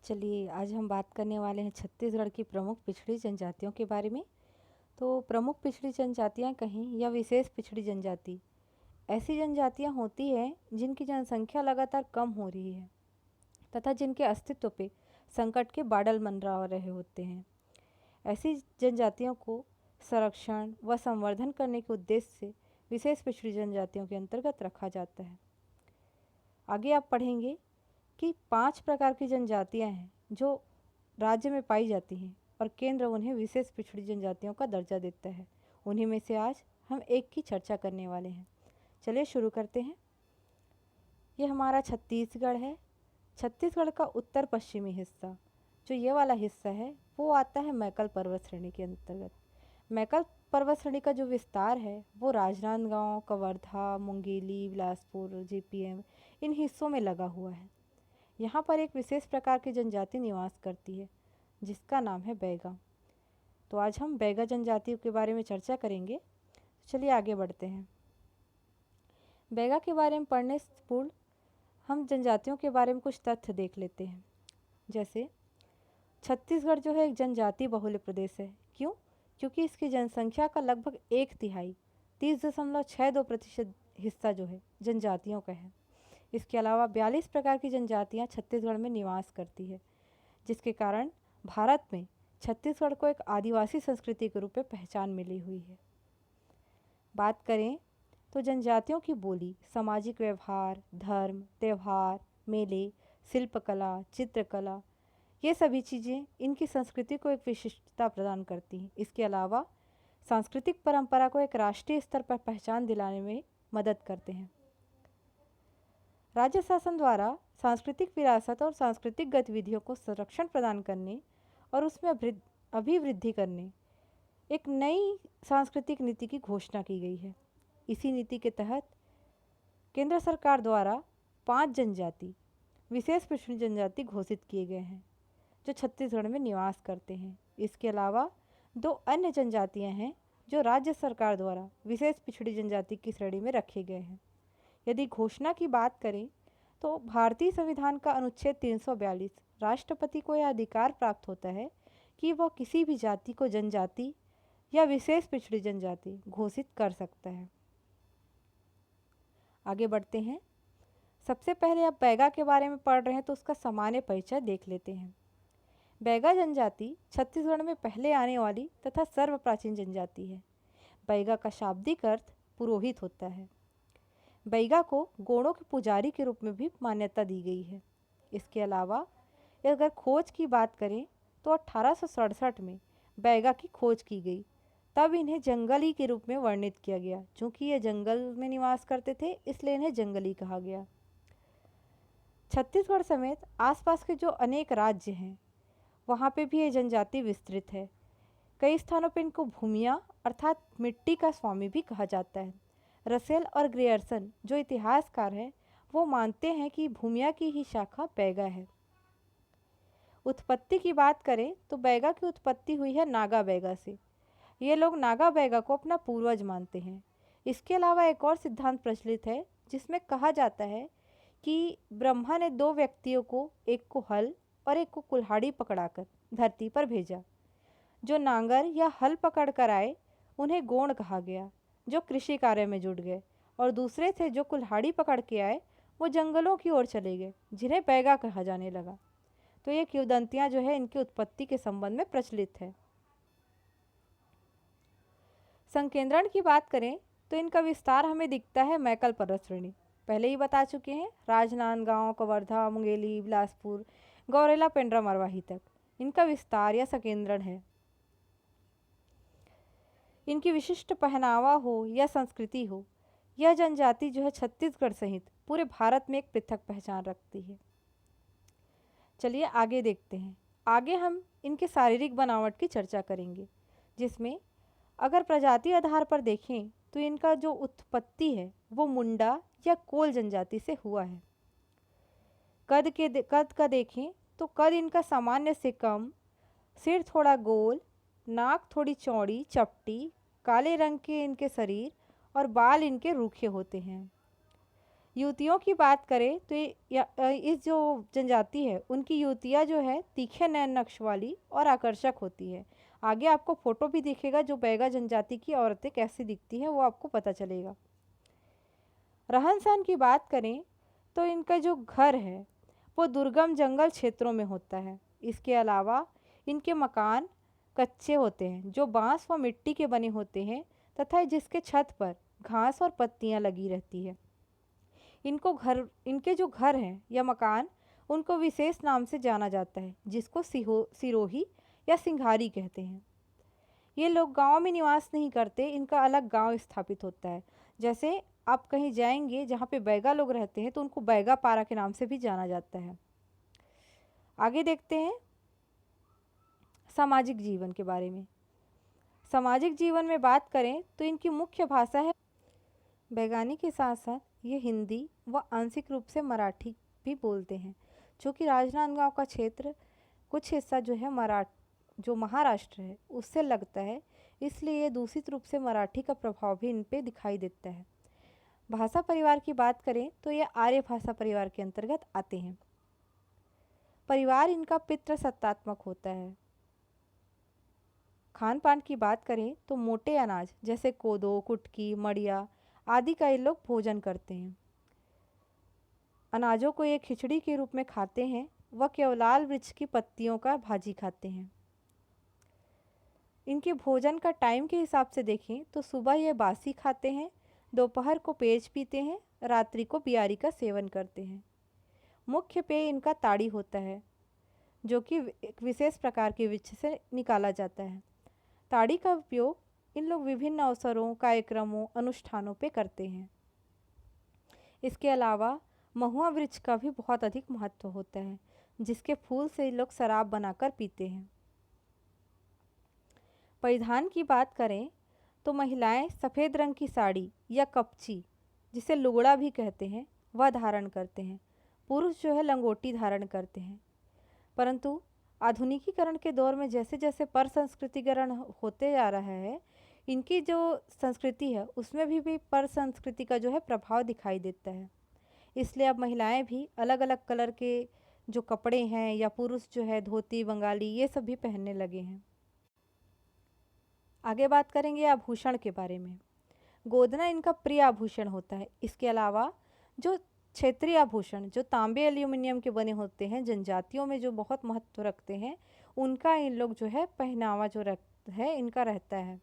चलिए आज हम बात करने वाले हैं छत्तीसगढ़ की प्रमुख पिछड़ी जनजातियों के बारे में। तो प्रमुख पिछड़ी जनजातियां कहें या विशेष पिछड़ी जनजाति ऐसी जनजातियां होती हैं जिनकी जनसंख्या लगातार कम हो रही है तथा जिनके अस्तित्व पे संकट के बादल मंडरा रहे होते हैं। ऐसी जनजातियों को संरक्षण व संवर्धन करने के उद्देश्य से विशेष पिछड़ी जनजातियों के अंतर्गत रखा जाता है। आगे आप पढ़ेंगे कि 5 प्रकार की जनजातियां हैं जो राज्य में पाई जाती हैं और केंद्र उन्हें विशेष पिछड़ी जनजातियों का दर्जा देता है। उन्हीं में से आज हम एक की चर्चा करने वाले हैं। चलिए शुरू करते हैं। ये हमारा छत्तीसगढ़ है। छत्तीसगढ़ का उत्तर पश्चिमी हिस्सा जो ये वाला हिस्सा है वो आता है मैकल पर्वत श्रेणी के अंतर्गत। मैकल पर्वत श्रेणी का जो विस्तार है वो राजनांदगांव, कवर्धा, मुंगेली, बिलासपुर, जेपीएम इन हिस्सों में लगा हुआ है। यहाँ पर एक विशेष प्रकार की जनजाति निवास करती है जिसका नाम है बैगा। तो आज हम बैगा जनजाति के बारे में चर्चा करेंगे। चलिए आगे बढ़ते हैं। बैगा के बारे में पढ़ने से पूर्व हम जनजातियों के बारे में कुछ तथ्य देख लेते हैं। जैसे छत्तीसगढ़ जो है एक जनजाति बहुल प्रदेश है। क्यों? क्योंकि इसकी जनसंख्या का लगभग 1/3 30.62% हिस्सा जो है जनजातियों का है। इसके अलावा 42 प्रकार की जनजातियां छत्तीसगढ़ में निवास करती है, जिसके कारण भारत में छत्तीसगढ़ को एक आदिवासी संस्कृति के रूप में पहचान मिली हुई है। बात करें तो जनजातियों की बोली, सामाजिक व्यवहार, धर्म, त्यौहार, मेले, शिल्पकला, चित्रकला ये सभी चीज़ें इनकी संस्कृति को एक विशिष्टता प्रदान करती हैं। इसके अलावा सांस्कृतिक परंपरा को एक राष्ट्रीय स्तर पर पहचान दिलाने में मदद करते हैं। राज्य शासन द्वारा सांस्कृतिक विरासत और सांस्कृतिक गतिविधियों को संरक्षण प्रदान करने और उसमें अभिवृद्धि करने एक नई सांस्कृतिक नीति की घोषणा की गई है। इसी नीति के तहत केंद्र सरकार द्वारा 5 जनजाति विशेष पिछड़ी जनजाति घोषित किए गए हैं जो छत्तीसगढ़ में निवास करते हैं। इसके अलावा 2 अन्य जनजातियां हैं जो राज्य सरकार द्वारा विशेष पिछड़ी जनजाति की श्रेणी में रखे गए हैं। यदि घोषणा की बात करें तो भारतीय संविधान का अनुच्छेद 342 राष्ट्रपति को यह अधिकार प्राप्त होता है कि वह किसी भी जाति को जनजाति या विशेष पिछड़ी जनजाति घोषित कर सकता है। आगे बढ़ते हैं। सबसे पहले आप बैगा के बारे में पढ़ रहे हैं तो उसका सामान्य परिचय देख लेते हैं। बैगा जनजाति छत्तीसगढ़ में पहले आने वाली तथा सर्वप्राचीन जनजाति है। बैगा का शाब्दिक अर्थ पुरोहित होता है। बैगा को गोड़ों के पुजारी के रूप में भी मान्यता दी गई है। इसके अलावा अगर खोज की बात करें तो 1867 में बैगा की खोज की गई। तब इन्हें जंगली के रूप में वर्णित किया गया। चूँकि ये जंगल में निवास करते थे इसलिए इन्हें जंगली कहा गया। छत्तीसगढ़ समेत आसपास के जो अनेक राज्य हैं वहाँ पे भी ये जनजाति विस्तृत है। कई स्थानों पर इनको भूमिया अर्थात मिट्टी का स्वामी भी कहा जाता है। रसेल और ग्रेयर्सन जो इतिहासकार हैं वो मानते हैं कि भूमिया की ही शाखा बैगा है। उत्पत्ति की बात करें तो बैगा की उत्पत्ति हुई है नागा बैगा से। ये लोग नागा बैगा को अपना पूर्वज मानते हैं। इसके अलावा एक और सिद्धांत प्रचलित है जिसमें कहा जाता है कि ब्रह्मा ने 2 व्यक्तियों को, एक को हल और एक को कुल्हाड़ी पकड़ाकर धरती पर भेजा। जो नांगर या हल पकड़ कर आए उन्हें गोंड कहा गया जो कृषि कार्य में जुट गए, और दूसरे थे जो कुल्हाड़ी पकड़ के आए वो जंगलों की ओर चले गए जिन्हें बैगा कहा जाने लगा। तो ये किंवदंतियाँ जो है इनकी उत्पत्ति के संबंध में प्रचलित है। संकेंद्रण की बात करें तो इनका विस्तार हमें दिखता है मैकल पर्वत श्रेणी। पहले ही बता चुके हैं, राजनांदगांव, कवर्धा, मुंगेली, बिलासपुर, गौरेला, पेंड्रा, मरवाही तक इनका विस्तार या संकेंद्रण है। इनकी विशिष्ट पहनावा हो या संस्कृति हो, यह जनजाति जो है छत्तीसगढ़ सहित पूरे भारत में एक पृथक पहचान रखती है। चलिए आगे देखते हैं। आगे हम इनके शारीरिक बनावट की चर्चा करेंगे, जिसमें अगर प्रजाति आधार पर देखें तो इनका जो उत्पत्ति है वो मुंडा या कोल जनजाति से हुआ है। कद का देखें तो कद इनका सामान्य से कम, सिर थोड़ा गोल, नाक थोड़ी चौड़ी चपटी, काले रंग के इनके शरीर और बाल इनके रूखे होते हैं। युवतियों की बात करें तो इस जो जनजाति है उनकी युवतियाँ जो है तीखे नैन नक्श वाली और आकर्षक होती है। आगे आपको फोटो भी दिखेगा जो बैगा जनजाति की औरतें कैसी दिखती हैं वो आपको पता चलेगा। रहन सहन की बात करें तो इनका जो घर है वो दुर्गम जंगल क्षेत्रों में होता है। इसके अलावा इनके मकान कच्चे होते हैं जो बांस व मिट्टी के बने होते हैं तथा जिसके छत पर घास और पत्तियां लगी रहती है। इनके जो घर हैं या मकान उनको विशेष नाम से जाना जाता है जिसको सिरोही या सिंघारी कहते हैं। ये लोग गांव में निवास नहीं करते, इनका अलग गांव स्थापित होता है। जैसे आप कहीं जाएंगे जहाँ पे बैगा लोग रहते हैं तो उनको बैगा पारा के नाम से भी जाना जाता है। आगे देखते हैं सामाजिक जीवन के बारे में। सामाजिक जीवन में बात करें तो इनकी मुख्य भाषा है बैगानी के साथ साथ ये हिंदी व आंशिक रूप से मराठी भी बोलते हैं, जो कि राजनांदगांव का क्षेत्र कुछ हिस्सा जो है जो महाराष्ट्र है उससे लगता है, इसलिए ये दूषित रूप से मराठी का प्रभाव भी इन पे दिखाई देता है। भाषा परिवार की बात करें तो ये आर्य भाषा परिवार के अंतर्गत आते हैं। परिवार इनका पितृसत्तात्मक होता है। खान पान की बात करें तो मोटे अनाज जैसे कोदो, कुटकी, मड़िया आदि का ये लोग भोजन करते हैं। अनाजों को ये खिचड़ी के रूप में खाते हैं व केवलाल वृक्ष की पत्तियों का भाजी खाते हैं। इनके भोजन का टाइम के हिसाब से देखें तो सुबह ये बासी खाते हैं, दोपहर को पेज पीते हैं, रात्रि को बियारी का सेवन करते हैं। मुख्य पेय इनका ताड़ी होता है जो कि एक विशेष प्रकार के वृक्ष से निकाला जाता है। ताड़ी का उपयोग इन लोग विभिन्न अवसरों, कार्यक्रमों, अनुष्ठानों पे करते हैं। इसके अलावा महुआ वृक्ष का भी बहुत अधिक महत्व होता है जिसके फूल से लोग शराब बनाकर पीते हैं। परिधान की बात करें तो महिलाएं सफ़ेद रंग की साड़ी या कपची, जिसे लुगड़ा भी कहते हैं, वह धारण करते हैं। पुरुष जो है लंगोटी धारण करते हैं। परंतु आधुनिकीकरण के दौर में जैसे जैसे पर संस्कृतिकरण होते जा रहा है, इनकी जो संस्कृति है उसमें भी पर संस्कृति का जो है प्रभाव दिखाई देता है। इसलिए अब महिलाएं भी अलग अलग कलर के जो कपड़े हैं या पुरुष जो है धोती, बंगाली ये सब भी पहनने लगे हैं। आगे बात करेंगे आभूषण के बारे में। गोदना इनका प्रिय आभूषण होता है। इसके अलावा जो क्षेत्रीय आभूषण जो तांबे एल्यूमिनियम के बने होते हैं, जनजातियों में जो बहुत महत्व रखते हैं, उनका इन लोग जो है पहनावा जो है इनका रहता है।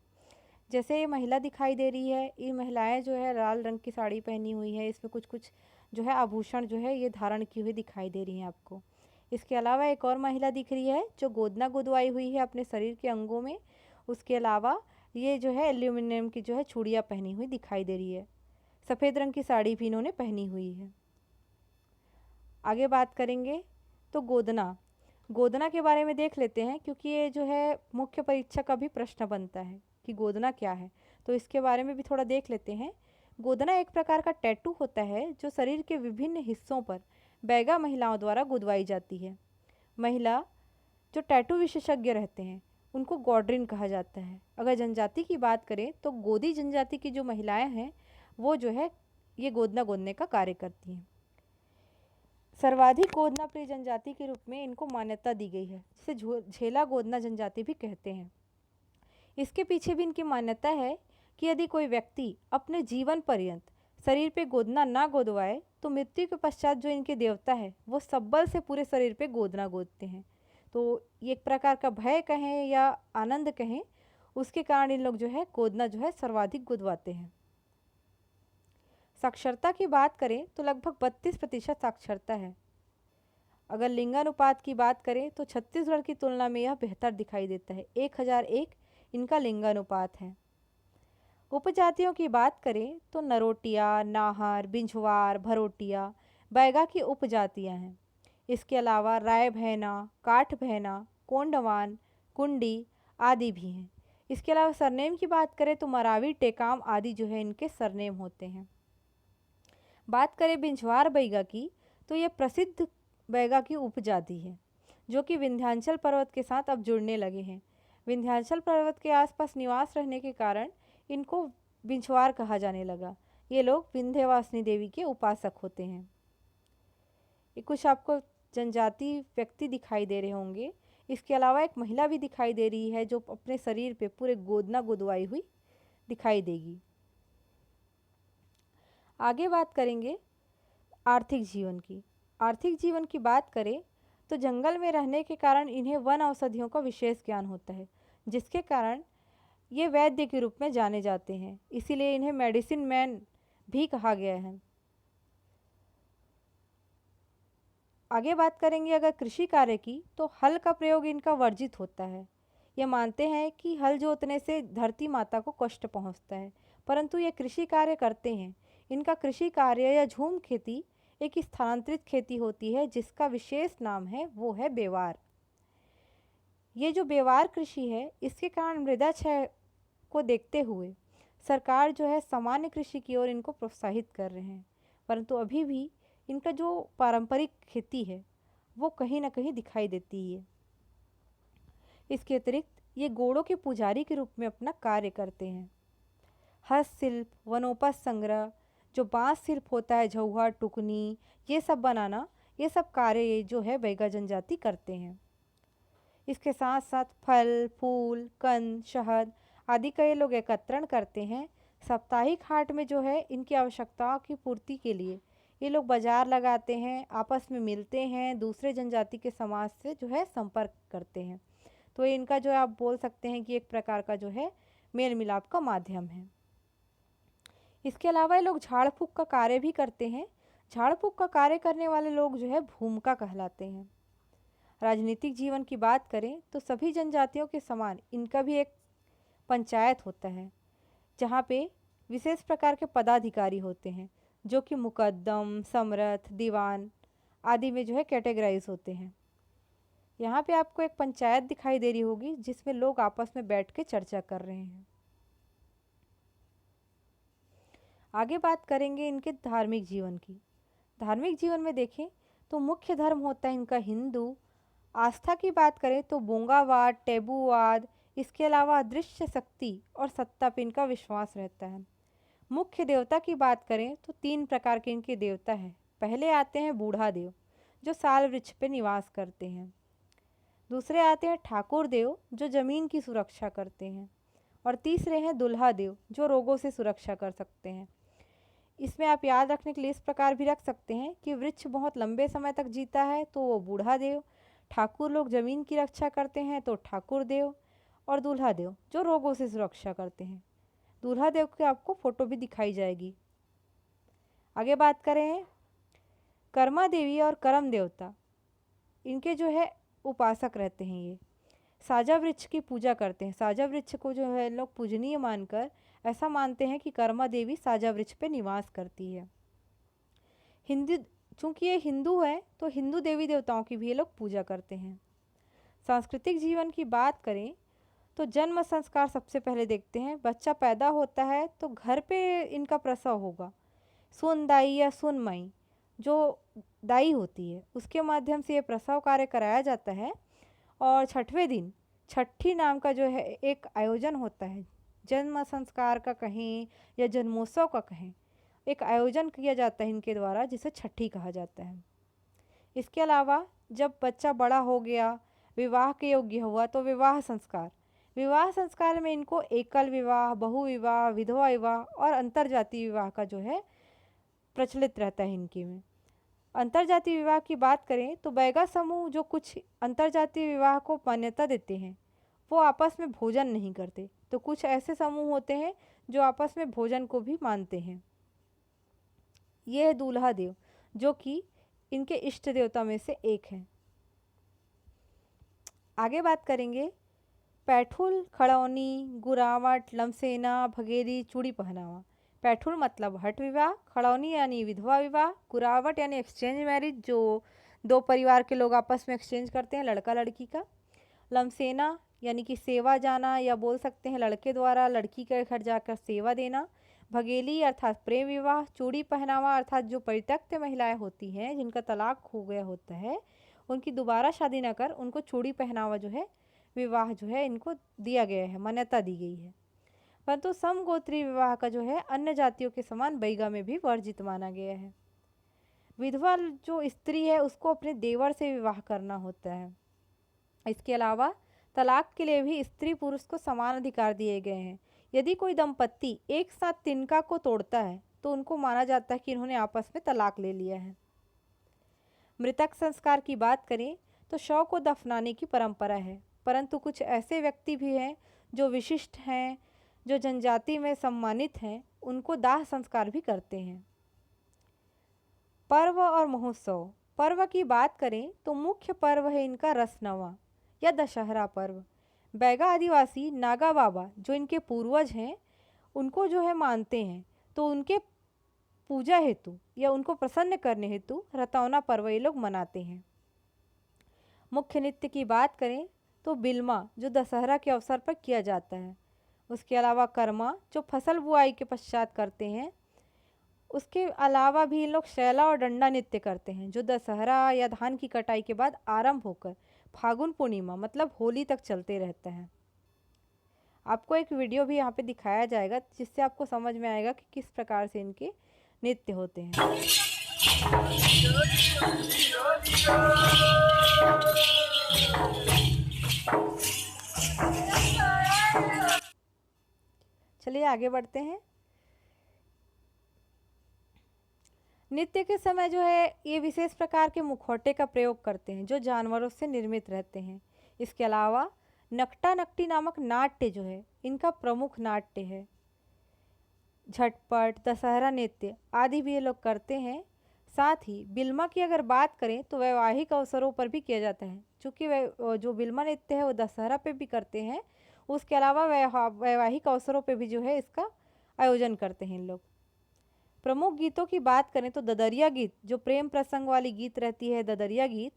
जैसे ये महिला दिखाई दे रही है, ये महिलाएं जो है लाल रंग की साड़ी पहनी हुई है, इसमें कुछ कुछ जो है आभूषण जो है ये धारण की हुई दिखाई दे रही हैं आपको। इसके अलावा एक और महिला दिख रही है जो गोदना गुदवाई हुई है अपने शरीर के अंगों में। उसके अलावा ये जो है एल्यूमिनियम की जो है चूड़ियाँ पहनी हुई दिखाई दे रही है। सफ़ेद रंग की साड़ी भी इन्होंने पहनी हुई है। आगे बात करेंगे तो गोदना के बारे में देख लेते हैं, क्योंकि ये जो है मुख्य परीक्षा का भी प्रश्न बनता है कि गोदना क्या है, तो इसके बारे में भी थोड़ा देख लेते हैं। गोदना एक प्रकार का टैटू होता है जो शरीर के विभिन्न हिस्सों पर बैगा महिलाओं द्वारा गुदवाई जाती है। महिला जो टैटू विशेषज्ञ रहते हैं उनको गॉड्रिन कहा जाता है। अगर जनजाति की बात करें तो गोदी जनजाति की जो महिलाएं हैं वो जो है ये गोदना गोदने का कार्य करती हैं। सर्वाधिक गोदना प्रिय जनजाति के रूप में इनको मान्यता दी गई है, जिसे झेला गोदना जनजाति भी कहते हैं। इसके पीछे भी इनकी मान्यता है कि यदि कोई व्यक्ति अपने जीवन पर्यंत शरीर पे गोदना ना गोदवाए तो मृत्यु के पश्चात जो इनके देवता है वो सब्बल से पूरे शरीर पे गोदना गोदते हैं। तो ये एक प्रकार का भय कहें या आनंद कहें, उसके कारण इन लोग जो है गोदना जो है सर्वाधिक गुदवाते हैं। साक्षरता की बात करें तो लगभग 32% साक्षरता है। अगर लिंगानुपात की बात करें तो छत्तीसगढ़ की तुलना में यह बेहतर दिखाई देता है। 1001 इनका लिंगानुपात है। उपजातियों की बात करें तो नरोटिया, नाहर, बिंझवार, भरोटिया बैगा की उपजातियां हैं। इसके अलावा राय भैना, काठ भैना, कोंडवान, कुंडी आदि भी हैं। इसके अलावा सरनेम की बात करें तो मरावी, टेकाम आदि जो है इनके सरनेम होते हैं। बात करें बिंझवार बैगा की तो ये प्रसिद्ध बैगा की उपजाति है जो कि विंध्याचल पर्वत के साथ अब जुड़ने लगे हैं। विंध्याचल पर्वत के आसपास निवास रहने के कारण इनको बिंझवार कहा जाने लगा। ये लोग विंध्यवासिनी देवी के उपासक होते हैं। ये कुछ आपको जनजाति व्यक्ति दिखाई दे रहे होंगे। इसके अलावा एक महिला भी दिखाई दे रही है जो अपने शरीर पे पूरे गोदना गुदवाई हुई दिखाई देगी। आगे बात करेंगे आर्थिक जीवन की। आर्थिक जीवन की बात करें तो जंगल में रहने के कारण इन्हें वन औषधियों का विशेष ज्ञान होता है, जिसके कारण ये वैद्य के रूप में जाने जाते हैं। इसीलिए इन्हें मेडिसिन मैन भी कहा गया है। आगे बात करेंगे अगर कृषि कार्य की, तो हल का प्रयोग इनका वर्जित होता है। ये मानते हैं कि हल जोतने से धरती माता को कष्ट पहुंचता है, परंतु ये कृषि कार्य करते हैं। इनका कृषि कार्य या झूम खेती एक स्थानांतरित खेती होती है जिसका विशेष नाम है वो है बेवार। ये जो बेवार कृषि है, इसके कारण मृदा क्षय को देखते हुए सरकार जो है सामान्य कृषि की ओर इनको प्रोत्साहित कर रहे हैं, परंतु अभी भी इनका जो पारंपरिक खेती है वो कहीं ना कहीं दिखाई देती है। इसके अतिरिक्त ये घोड़ों के पुजारी के रूप में अपना कार्य करते हैं। हस्तशिल्प, वनोपज संग्रह, जो बांस शिल्प होता है, झौहा, टुकनी, ये सब बनाना, ये सब कार्य जो है बैगा जनजाति करते हैं। इसके साथ साथ फल, फूल, कंद, शहद आदि का ये लोग एकत्रण करते हैं। साप्ताहिक हाट में जो है इनकी आवश्यकताओं की पूर्ति के लिए ये लोग बाजार लगाते हैं, आपस में मिलते हैं, दूसरे जनजाति के समाज से जो है संपर्क करते हैं। तो ये इनका जो है आप बोल सकते हैं कि एक प्रकार का जो है मेल मिलाप का माध्यम है। इसके अलावा ये लोग झाड़ फूँक का कार्य भी करते हैं। झाड़ फूँक का कार्य करने वाले लोग जो है भूमिका कहलाते हैं। राजनीतिक जीवन की बात करें तो सभी जनजातियों के समान इनका भी एक पंचायत होता है, जहाँ पे विशेष प्रकार के पदाधिकारी होते हैं जो कि मुकद्दम, समरथ, दीवान आदि में जो है कैटेगराइज होते हैं। यहाँ पे आपको एक पंचायत दिखाई दे रही होगी जिसमें लोग आपस में बैठ के चर्चा कर रहे हैं। आगे बात करेंगे इनके धार्मिक जीवन की। धार्मिक जीवन में देखें तो मुख्य धर्म होता है इनका हिंदू। आस्था की बात करें तो बोंगावाद, टेबूवाद, इसके अलावा अदृश्य शक्ति और सत्ता पे इनका विश्वास रहता है। मुख्य देवता की बात करें तो 3 प्रकार के इनके देवता हैं। पहले आते हैं बूढ़ा देव जो साल वृक्ष पे निवास करते हैं। दूसरे आते हैं ठाकुर देव जो जमीन की सुरक्षा करते हैं, और तीसरे हैं दुल्हा देव जो रोगों से सुरक्षा कर सकते हैं। इसमें आप याद रखने के लिए इस प्रकार भी रख सकते हैं कि वृक्ष बहुत लंबे समय तक जीता है तो वो बूढ़ा देव, ठाकुर लोग जमीन की रक्षा करते हैं तो ठाकुर देव, और दूल्हा देव जो रोगों से सुरक्षा करते हैं। दूल्हा देव की आपको फोटो भी दिखाई जाएगी। आगे बात करें कर्मा देवी और करम देवता, इनके जो है उपासक रहते हैं। ये साजा वृक्ष की पूजा करते हैं। साजा वृक्ष को जो है लोग पूजनीय मानकर ऐसा मानते हैं कि कर्मा देवी साजा वृक्ष पे निवास करती है। हिंदू, चूँकि ये हिंदू है तो हिंदू देवी देवताओं की भी ये लोग पूजा करते हैं। सांस्कृतिक जीवन की बात करें तो जन्म संस्कार सबसे पहले देखते हैं। बच्चा पैदा होता है तो घर पे इनका प्रसव होगा। सुन दाई या सुन माई जो दाई होती है उसके माध्यम से ये प्रसव कार्य कराया जाता है। और छठवें दिन छठी नाम का जो है एक आयोजन होता है, जन्म संस्कार का कहें या जन्मोत्सव का कहें, एक आयोजन किया जाता है इनके द्वारा जिसे छठी कहा जाता है। इसके अलावा जब बच्चा बड़ा हो गया, विवाह के योग्य हुआ तो विवाह संस्कार में इनको एकल विवाह, बहु विवाह, विधवा विवाह और अंतरजातीय विवाह का जो है प्रचलित रहता है इनके में। अंतरजातीय विवाह की बात करें तो बैगा समूह जो कुछ अंतरजातीय विवाह को मान्यता देते हैं वो आपस में भोजन नहीं करते, तो कुछ ऐसे समूह होते हैं जो आपस में भोजन को भी मानते हैं। ये है दूल्हा देव जो कि इनके इष्ट देवता में से एक है। आगे बात करेंगे पैठुल, खड़ौनी, गुरावट, लमसेना, भगेरी, चूड़ी पहनावा। पैठुल मतलब हट विवाह, खड़ौनी यानी विधवा विवाह, गुरावट यानी एक्सचेंज मैरिज जो 2 परिवार के लोग आपस में एक्सचेंज करते हैं लड़का लड़की का, लमसेना यानी कि सेवा जाना या बोल सकते हैं लड़के द्वारा लड़की के घर जाकर सेवा देना, भगेली अर्थात प्रेम विवाह, चूड़ी पहनावा अर्थात जो परित्यक्त महिलाएं होती हैं जिनका तलाक हो गया होता है उनकी दोबारा शादी न कर उनको चूड़ी पहनावा जो है विवाह जो है इनको दिया गया है, मान्यता दी गई है। परंतु समगोत्रीय विवाह का जो है अन्य जातियों के समान बैगा में भी वर्जित माना गया है। विधवा जो स्त्री है उसको अपने देवर से विवाह करना होता है। इसके अलावा तलाक के लिए भी स्त्री पुरुष को समान अधिकार दिए गए हैं। यदि कोई दंपत्ति एक साथ तिनका को तोड़ता है तो उनको माना जाता है कि इन्होंने आपस में तलाक ले लिया है। मृतक संस्कार की बात करें तो शव को दफनाने की परंपरा है, परंतु कुछ ऐसे व्यक्ति भी हैं जो विशिष्ट हैं, जो जनजाति में सम्मानित हैं, उनको दाह संस्कार भी करते हैं। पर्व और महोत्सव। पर्व की बात करें तो मुख्य पर्व है इनका रसनवा या दशहरा पर्व। बैगा आदिवासी नागा बाबा जो इनके पूर्वज हैं उनको जो है मानते हैं, तो उनके पूजा हेतु या उनको प्रसन्न करने हेतु रतौना पर्व ये लोग मनाते हैं। मुख्य नृत्य की बात करें तो बिल्मा जो दशहरा के अवसर पर किया जाता है। उसके अलावा कर्मा जो फसल बुआई के पश्चात करते हैं। उसके अलावा भी इन लोग शैला और डंडा नृत्य करते हैं जो दशहरा या धान की कटाई के बाद आरंभ होकर फागुन पूर्णिमा मतलब होली तक चलते रहता है। आपको एक वीडियो भी यहाँ पे दिखाया जाएगा जिससे आपको समझ में आएगा कि किस प्रकार से इनके नृत्य होते हैं। चलिए आगे बढ़ते हैं। नृत्य के समय जो है ये विशेष प्रकार के मुखौटे का प्रयोग करते हैं जो जानवरों से निर्मित रहते हैं। इसके अलावा नकटा नकटी नामक नाट्य जो है इनका प्रमुख नाट्य है। झटपट, दशहरा नृत्य आदि भी ये लोग करते हैं। साथ ही बिल्मा की अगर बात करें तो वैवाहिक अवसरों पर भी किया जाता है, चूँकि जो बिल्मा नृत्य है वो दशहरा पे भी करते हैं। उसके अलावा वैवाहिक अवसरों पे भी जो है इसका आयोजन करते हैं इन लोग। प्रमुख गीतों की बात करें तो ददरिया गीत जो प्रेम प्रसंग वाली गीत रहती है, ददरिया गीत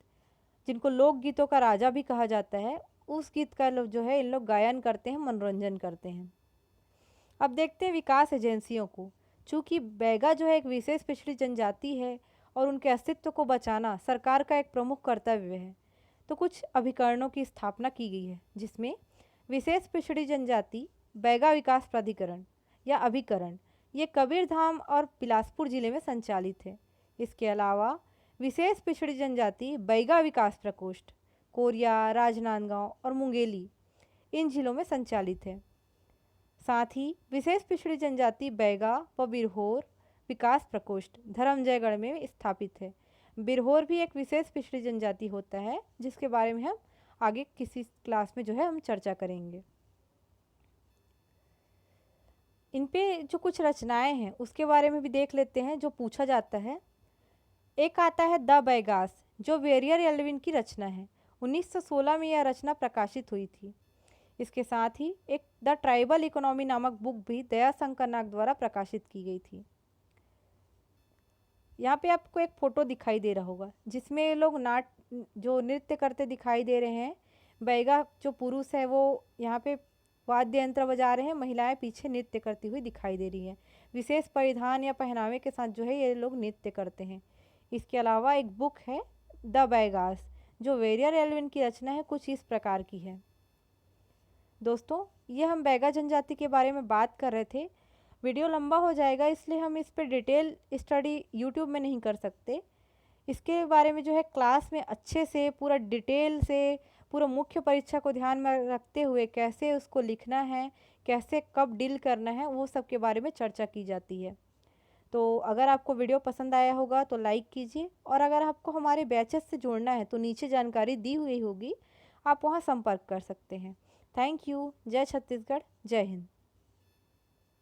जिनको लोक गीतों का राजा भी कहा जाता है, उस गीत का लोग जो है इन लोग गायन करते हैं, मनोरंजन करते हैं। अब देखते हैं विकास एजेंसियों को। चूँकि बैगा जो है एक विशेष पिछड़ी जनजाति है और उनके अस्तित्व को बचाना सरकार का एक प्रमुख कर्तव्य है, तो कुछ अभिकरणों की स्थापना की गई है जिसमें विशेष पिछड़ी जनजाति बैगा विकास प्राधिकरण या अभिकरण ये कबीरधाम और बिलासपुर जिले में संचालित है। इसके अलावा विशेष पिछड़ी जनजाति बैगा विकास प्रकोष्ठ कोरिया, राजनांदगांव और मुंगेली इन जिलों में संचालित है। साथ ही विशेष पिछड़ी जनजाति बैगा व बिरहोर विकास प्रकोष्ठ धर्मजयगढ़ में स्थापित है। बिरहोर भी एक विशेष पिछड़ी जनजाति होता है जिसके बारे में हम आगे किसी क्लास में जो है हम चर्चा करेंगे। इन पे जो कुछ रचनाएं हैं उसके बारे में भी देख लेते हैं जो पूछा जाता है। एक आता है द बैगास जो वेरियर एल्विन की रचना है। 1916 में यह रचना प्रकाशित हुई थी। इसके साथ ही एक द ट्राइबल इकोनॉमी नामक बुक भी दयाशंकर नाग द्वारा प्रकाशित की गई थी। यहाँ पे आपको एक फ़ोटो दिखाई दे रहा होगा जिसमें ये लोग जो नृत्य करते दिखाई दे रहे हैं। बैगा जो पुरुष है वो यहाँ पे वाद्य यंत्र बजा रहे हैं, महिलाएं पीछे नृत्य करती हुई दिखाई दे रही हैं। विशेष परिधान या पहनावे के साथ जो है ये लोग नृत्य करते हैं। इसके अलावा एक बुक है द बैगास जो वेरियर एल्विन की रचना है, कुछ इस प्रकार की है। दोस्तों ये हम बैगा जनजाति के बारे में बात कर रहे थे। वीडियो लंबा हो जाएगा इसलिए हम इस पर डिटेल स्टडी यूट्यूब में नहीं कर सकते। इसके बारे में जो है क्लास में अच्छे से पूरा डिटेल से पूरा मुख्य परीक्षा को ध्यान में रखते हुए कैसे उसको लिखना है, कैसे कब डील करना है, वो सब के बारे में चर्चा की जाती है। तो अगर आपको वीडियो पसंद आया होगा तो लाइक कीजिए और अगर आपको हमारे बैचेस से जोड़ना है तो नीचे जानकारी दी हुई होगी, आप वहाँ संपर्क कर सकते हैं। Thank you. जय छत्तीसगढ़, जय हिंद।